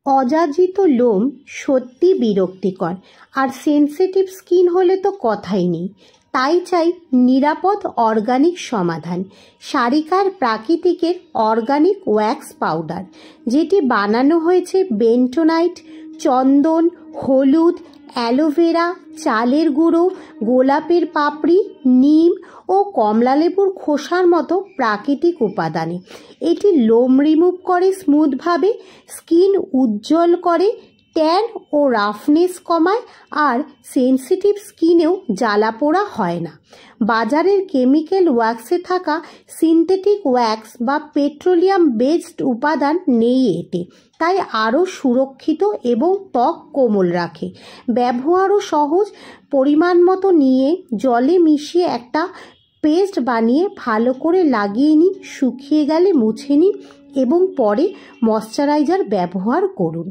অযাচিত লোম সত্যি বিরক্তিকর, আর সেনসিটিভ স্কিন হলে তো কথাই নেই। তাই চাই নিরাপদ অর্গানিক সমাধান, সারিকার প্রাকৃতিকের অর্গানিক ওয়্যাক্স পাউডার, যেটি বানানো হয়েছে বেন্টোনাইট, চন্দন, হলুদ, অ্যালোভেরা, চালের গুঁড়ো, গোলাপের পাপড়ি, নিম ও কমলালেবুর খোসার মতো প্রাকৃতিক উপাদানে। এটি লোম রিমুভ করে স্মুথভাবে, স্কিন উজ্জ্বল করে, ট্যান ও রাফনেস কমায়, আর সেনসিটিভ স্কিনেও জ্বালাপোড়া হয় না। বাজারের কেমিক্যাল ওয়্যাক্সে থাকা সিনথেটিক ওয়্যাক্স বা পেট্রোলিয়াম বেসড উপাদান নেই এতে, তাই আরও সুরক্ষিত এবং ত্বক কোমল রাখে। ব্যবহারও সহজ, পরিমাণ মতো নিয়ে জলে মিশিয়ে একটা পেস্ট বানিয়ে ভালো করে লাগিয়ে নিন, শুকিয়ে গেলে মুছে নিন এবং পরে ময়শ্চারাইজার ব্যবহার করুন।